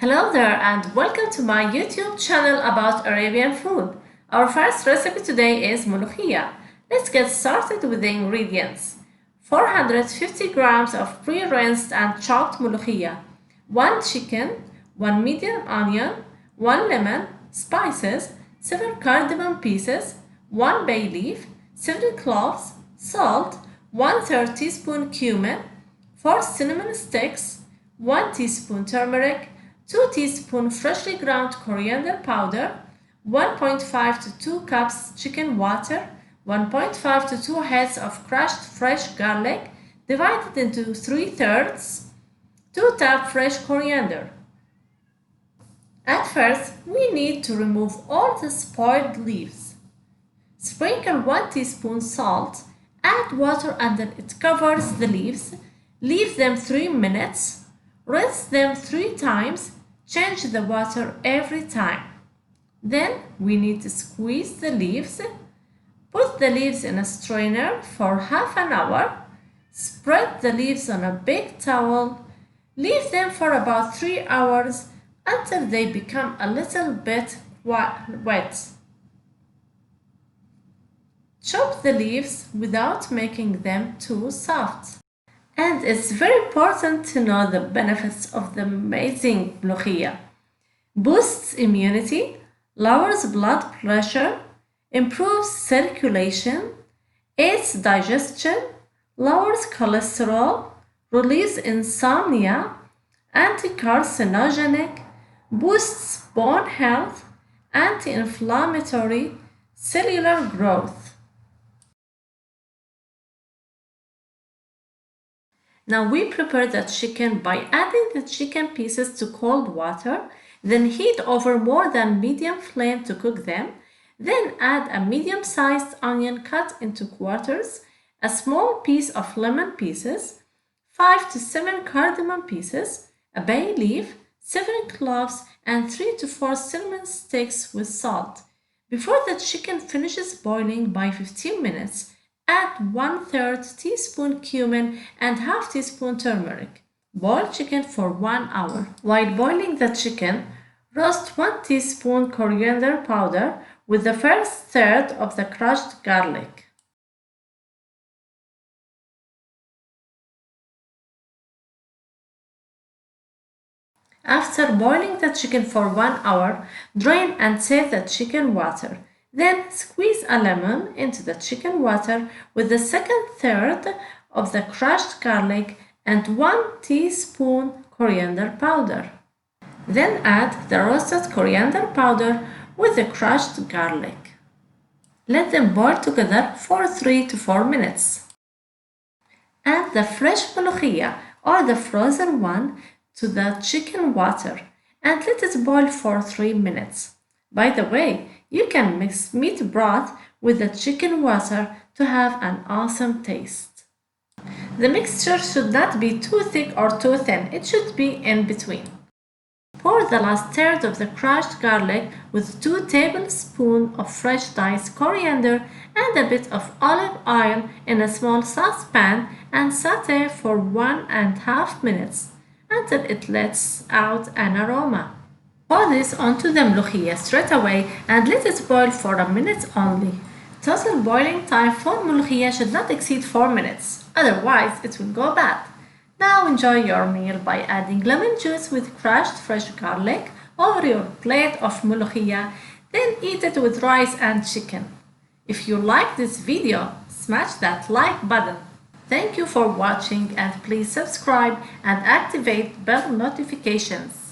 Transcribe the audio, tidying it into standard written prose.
Hello there and welcome to my YouTube channel about Arabian food. Our first recipe today is Molokhia. Let's get started with the ingredients. 450 grams of pre-rinsed and chopped Molokhia, 1 chicken, 1 medium onion, 1 lemon, spices, 7 cardamom pieces, 1 bay leaf, 7 cloves, salt, 1/3 teaspoon cumin, 4 cinnamon sticks, 1 teaspoon turmeric, 2 teaspoons freshly ground coriander powder, 1.5 to 2 cups chicken water, 1.5 to 2 heads of crushed fresh garlic divided into 3/3, 2 taps fresh coriander. At first, we need to remove all the spoiled leaves. Sprinkle 1 teaspoon salt, add water until it covers the leaves, leave them 3 minutes, rinse them 3 times, change the water every time. Then we need to squeeze the leaves. Put the leaves in a strainer for half an hour. Spread the leaves on a big towel. Leave them for about 3 hours until they become a little bit wet. Chop the leaves without making them too soft. And it's very important to know the benefits of the amazing Molokhia. Boosts immunity, lowers blood pressure, improves circulation, aids digestion, lowers cholesterol, relieves insomnia, anti-carcinogenic, boosts bone health, anti-inflammatory, cellular growth. Now we prepare the chicken by adding the chicken pieces to cold water, then heat over more than medium flame to cook them. Then add a medium-sized onion cut into quarters, a small piece of lemon pieces, 5 to 7 cardamom pieces, a bay leaf, 7 cloves, and 3 to 4 cinnamon sticks with salt. Before the chicken finishes boiling by 15 minutes, add 1/3 teaspoon cumin and half teaspoon turmeric. Boil chicken for 1 hour. While boiling the chicken, roast 1 teaspoon coriander powder with the first third of the crushed garlic. After boiling the chicken for 1 hour, drain and save the chicken water. Then squeeze a lemon into the chicken water with the second third of the crushed garlic and 1 teaspoon coriander powder. Then add the roasted coriander powder with the crushed garlic. Let them boil together for 3 to 4 minutes. Add the fresh molokhia or the frozen one to the chicken water and let it boil for 3 minutes. By the way, you can mix meat broth with the chicken water to have an awesome taste. The mixture should not be too thick or too thin, it should be in between. Pour the last third of the crushed garlic with 2 tablespoons of fresh diced coriander and a bit of olive oil in a small saucepan and saute for 1.5 minutes until it lets out an aroma. Pour this onto the molokhia straight away and let it boil for a minute only. Total boiling time for molokhia should not exceed 4 minutes, otherwise it will go bad. Now enjoy your meal by adding lemon juice with crushed fresh garlic over your plate of molokhia, then eat it with rice and chicken. If you like this video, smash that like button. Thank you for watching and please subscribe and activate bell notifications.